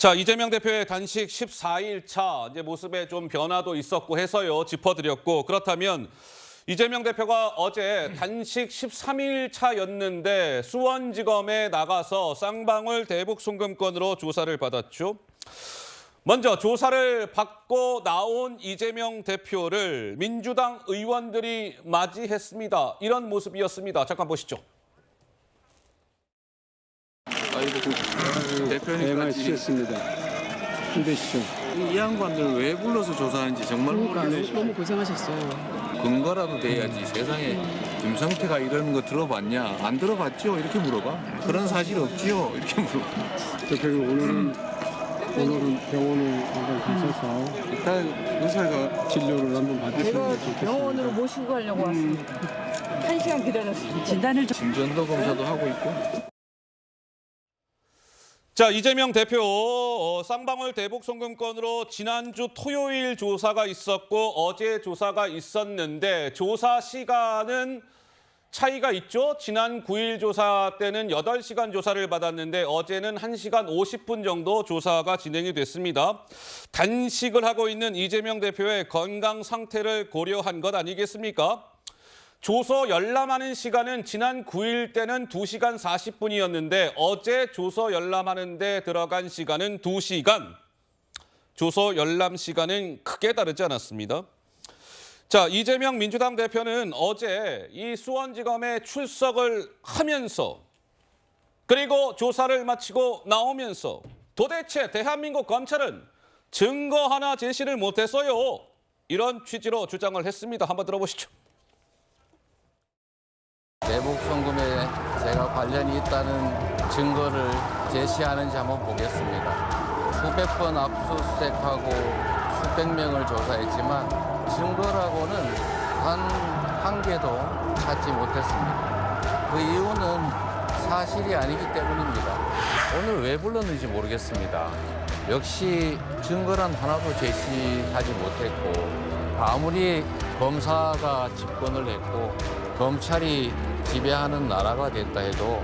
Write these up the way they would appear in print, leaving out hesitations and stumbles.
자, 이재명 대표의 단식 14일 차 이제 모습에 좀 변화도 있었고 해서요. 짚어드렸고, 그렇다면 이재명 대표가 어제 단식 13일 차였는데 수원지검에 나가서 쌍방울 대북 송금건으로 조사를 받았죠. 먼저 조사를 받고 나온 이재명 대표를 민주당 의원들이 맞이했습니다. 이런 모습이었습니다. 잠깐 보시죠. 대표님까지 수고했습니다. 힘내시죠. 이 양반들 왜 불러서 조사하는지 정말 모르겠어요. 너무 고생하셨어요. 근거라도 돼야지. 세상에 김성태가 이런 거 들어봤냐? 안 들어봤죠? 이렇게 물어봐. 그런 사실 없지요? 이렇게 물어봐. 대표님 오늘은 병원에 한번 가셔서 일단 의사가 진료를 한번 제가 받으시면 좋겠습니다. 병원으로 모시고 가려고 왔습니다. 1시간 기다렸습니다. 진단을 좀... 심전도 검사도 하고 있고. 자, 이재명 대표 쌍방울 대북 송금건으로 지난주 토요일 조사가 있었고 어제 조사가 있었는데 조사 시간은 차이가 있죠. 지난 9일 조사 때는 8시간 조사를 받았는데 어제는 1시간 50분 정도 조사가 진행이 됐습니다. 단식을 하고 있는 이재명 대표의 건강 상태를 고려한 것 아니겠습니까? 조서 열람하는 시간은 지난 9일 때는 2시간 40분이었는데 어제 조서 열람하는 데 들어간 시간은 2시간. 조서 열람 시간은 크게 다르지 않았습니다. 자, 이재명 민주당 대표는 어제 이 수원지검에 출석을 하면서 그리고 조사를 마치고 나오면서 도대체 대한민국 검찰은 증거 하나 제시를 못했어요. 이런 취지로 주장을 했습니다. 한번 들어보시죠. 대북 송금에 제가 관련이 있다는 증거를 제시하는지 한번 보겠습니다. 수백 번 압수수색하고 수백 명을 조사했지만 증거라고는 단 한 개도 찾지 못했습니다. 그 이유는 사실이 아니기 때문입니다. 오늘 왜 불렀는지 모르겠습니다. 역시 증거란 하나도 제시하지 못했고 아무리 검사가 집권을 했고 검찰이 지배하는 나라가 됐다 해도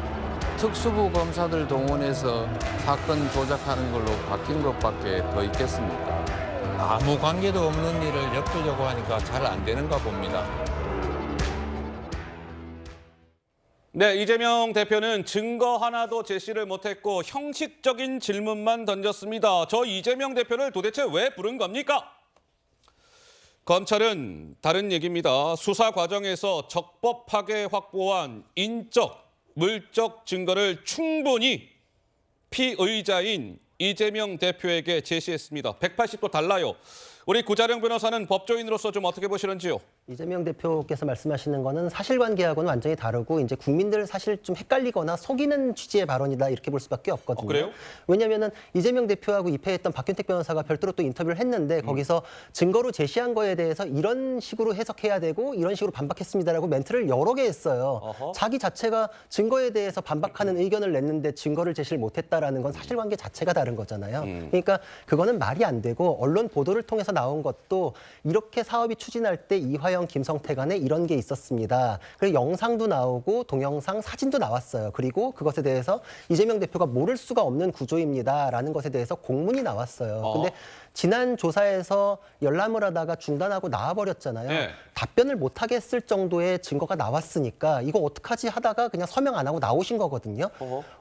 특수부 검사들 동원해서 사건 조작하는 걸로 바뀐 것밖에 더 있겠습니까? 아무 관계도 없는 일을 엮으려고 하니까 잘 안 되는가 봅니다. 네, 이재명 대표는 증거 하나도 제시를 못했고 형식적인 질문만 던졌습니다. 저 이재명 대표를 도대체 왜 부른 겁니까? 검찰은 다른 얘기입니다. 수사 과정에서 적법하게 확보한 인적, 물적 증거를 충분히 피의자인 이재명 대표에게 제시했습니다. 180도 달라요. 우리 구자령 변호사는 법조인으로서 좀 어떻게 보시는지요? 이재명 대표께서 말씀하시는 거는 사실관계하고는 완전히 다르고 이제 국민들 사실 좀 헷갈리거나 속이는 취지의 발언이다 이렇게 볼 수밖에 없거든요. 그래요? 왜냐하면은 이재명 대표하고 입회했던 박균택 변호사가 별도로 또 인터뷰를 했는데 거기서 증거로 제시한 거에 대해서 이런 식으로 해석해야 되고 이런 식으로 반박했습니다라고 멘트를 여러 개 했어요. 어허. 자기 자체가 증거에 대해서 반박하는 의견을 냈는데 증거를 제시를 못했다라는 건 사실관계 자체가 다른 거잖아요. 그러니까 그거는 말이 안 되고 언론 보도를 통해서 나온 것도 이렇게 사업이 추진할 때 이화영, 김성태 간에 이런 게 있었습니다. 그리고 영상도 나오고 동영상, 사진도 나왔어요. 그리고 그것에 대해서 이재명 대표가 모를 수가 없는 구조입니다라는 것에 대해서 공문이 나왔어요. 근데 지난 조사에서 열람을 하다가 중단하고 나와버렸잖아요. 네. 답변을 못하게 했을 정도의 증거가 나왔으니까 이거 어떡하지 하다가 그냥 서명 안 하고 나오신 거거든요.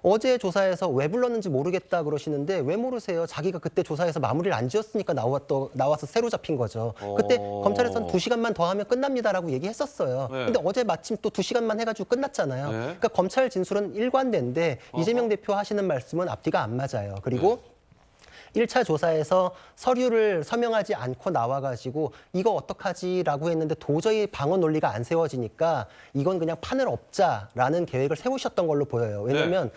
어제 조사에서 왜 불렀는지 모르겠다 그러시는데 왜 모르세요? 자기가 그때 조사에서 마무리를 안 지었으니까 나와서 새로 잡힌 거죠. 그때 검찰에서는 2시간만 더 하면 끝납니다라고 얘기했었어요. 네. 근데 어제 마침 또 2시간만 해가지고 끝났잖아요. 네. 그러니까 검찰 진술은 일관된데 이재명 대표 하시는 말씀은 앞뒤가 안 맞아요. 그리고 1차 조사에서 서류를 서명하지 않고 나와가지고 이거 어떡하지라고 했는데 도저히 방어 논리가 안 세워지니까 이건 그냥 판을 엎자라는 계획을 세우셨던 걸로 보여요. 왜냐하면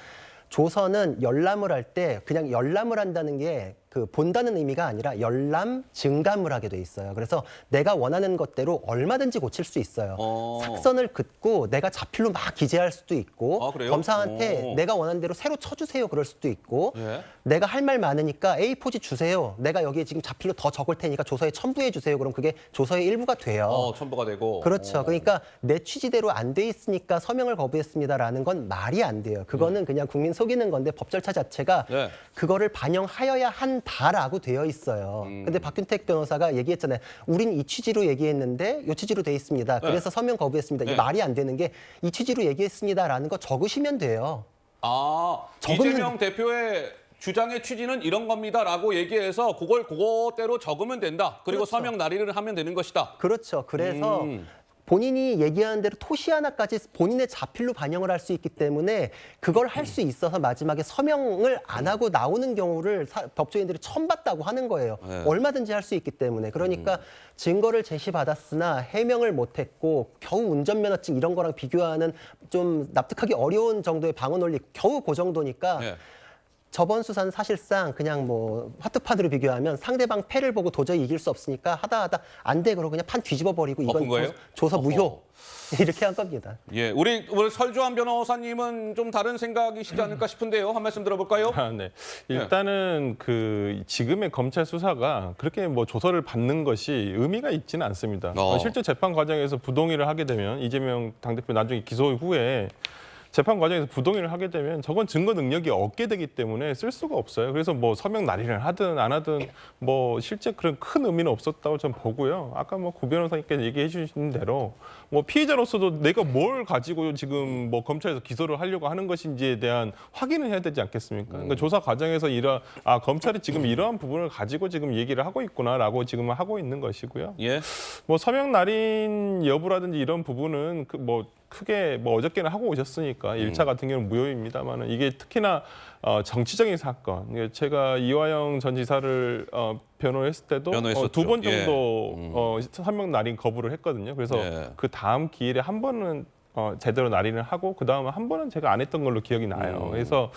조서는 열람을 할 때 그냥 열람을 한다는 게 그 본다는 의미가 아니라 열람, 증감을 하게 돼 있어요. 그래서 내가 원하는 것대로 얼마든지 고칠 수 있어요. 삭선을 긋고 내가 자필로 막 기재할 수도 있고 아, 그래요? 검사한테 내가 원하는 대로 새로 쳐주세요 그럴 수도 있고 예. 내가 할 말 많으니까 A4지 주세요. 내가 여기에 지금 자필로 더 적을 테니까 조서에 첨부해 주세요. 그럼 그게 조서의 일부가 돼요. 첨부가 되고. 그렇죠. 그러니까 내 취지대로 안 돼 있으니까 서명을 거부했습니다라는 건 말이 안 돼요. 그거는 그냥 국민 속이는 건데 법 절차 자체가 네. 그거를 반영하여야 한다라고 되어 있어요. 근데 박균택 변호사가 얘기했잖아요. 우린 이 취지로 얘기했는데 이 취지로 돼 있습니다. 그래서 서명 거부했습니다. 이게 네. 말이 안 되는 게 이 취지로 얘기했습니다라는 거 적으시면 돼요. 이재명 대표의 주장의 취지는 이런 겁니다라고 얘기해서 그거대로 적으면 된다. 그리고 그렇죠. 서명 날의를 하면 되는 것이다. 그렇죠. 그래서 본인이 얘기하는 대로 토시 하나까지 본인의 자필로 반영을 할 수 있기 때문에 그걸 할 수 있어서 마지막에 서명을 안 하고 나오는 경우를 법조인들이 처음 봤다고 하는 거예요. 네. 얼마든지 할 수 있기 때문에. 그러니까 증거를 제시받았으나 해명을 못했고 겨우 운전면허증 이런 거랑 비교하는 좀 납득하기 어려운 정도의 방어 논리 겨우 그 정도니까 네. 저번 수사는 사실상 그냥 뭐 화투판으로 비교하면 상대방 패를 보고 도저히 이길 수 없으니까 하다 안 돼 그러고 그냥 판 뒤집어 버리고 엎은 이건 거예요? 조서 어허. 무효 이렇게 한 겁니다. 예, 우리 설주환 변호사님은 좀 다른 생각이시지 않을까 싶은데요. 한 말씀 들어볼까요? 네. 일단은 그 지금의 검찰 수사가 그렇게 뭐 조서를 받는 것이 의미가 있지는 않습니다. 실제 재판 과정에서 부동의를 하게 되면 이재명 당대표 나중에 기소 후에 재판 과정에서 부동의를 하게 되면 저건 증거 능력이 없게 되기 때문에 쓸 수가 없어요. 그래서 뭐 서명 날의를 하든 안 하든 뭐 실제 그런 큰 의미는 없었다고 저는 보고요. 아까 뭐 구 변호사님께서 얘기해 주신 대로 뭐 피의자로서도 내가 뭘 가지고 지금 뭐 검찰에서 기소를 하려고 하는 것인지에 대한 확인을 해야 되지 않겠습니까? 그러니까 조사 과정에서 검찰이 지금 이러한 부분을 가지고 지금 얘기를 하고 있구나라고 지금 하고 있는 것이고요. 예. 뭐 서명 날인 여부라든지 이런 부분은 그 뭐 크게 뭐 어저께는 하고 오셨으니까 1차 같은 경우는 무효입니다만은 이게 특히나 정치적인 사건. 제가 이화영 전 지사를 변호했을 때도 변호했었죠. 두 번 예. 정도 서명 날인 거부를 했거든요. 그래서 예. 그 다음 기일에 한 번은 제대로 날인을 하고 그 다음에 한 번은 제가 안 했던 걸로 기억이 나요. 그래서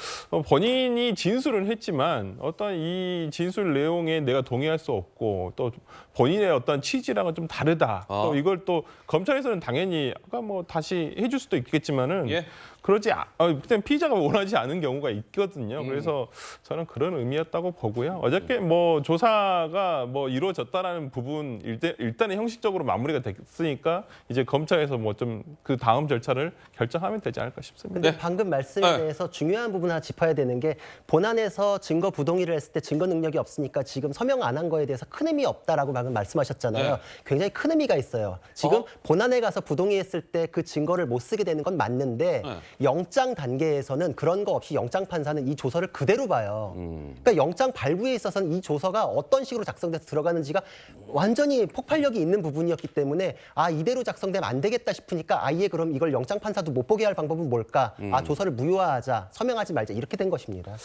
본인이 진술은 했지만 어떤 이 진술 내용에 내가 동의할 수 없고 또 본인의 어떤 취지랑은 좀 다르다. 또 이걸 또 검찰에서는 당연히 아까 뭐 다시 해줄 수도 있겠지만은 예. 그러지 그때 피의자가 원하지 않은 경우가 있거든요. 그래서 저는 그런 의미였다고 보고요. 어저께 뭐 조사가 뭐 이루어졌다라는 부분 일단은 형식적으로 마무리가 됐으니까 이제 검찰에서 뭐 좀 그 다음 절차를 결정하면 되지 않을까 싶습니다. 근데 방금 말씀에 네. 대해서 중요한 부분 하나 짚어야 되는 게 본안에서 증거 부동의를 했을 때 증거 능력이 없으니까 지금 서명 안 한 거에 대해서 큰 의미 없다라고 방금 말씀하셨잖아요. 네. 굉장히 큰 의미가 있어요. 지금 본안에 가서 부동의했을 때 그 증거를 못 쓰게 되는 건 맞는데 네. 영장 단계에서는 그런 거 없이 영장 판사는 이 조서를 그대로 봐요. 그러니까 영장 발부에 있어서는 이 조서가 어떤 식으로 작성돼서 들어가는지가 완전히 폭발력이 있는 부분이었기 때문에 이대로 작성되면 안 되겠다 싶으니까 아예 그럼 이걸 영장 판사도 못 보게 할 방법은 뭘까? 조서를 무효화하자, 서명하지 말자 이렇게 된 것입니다.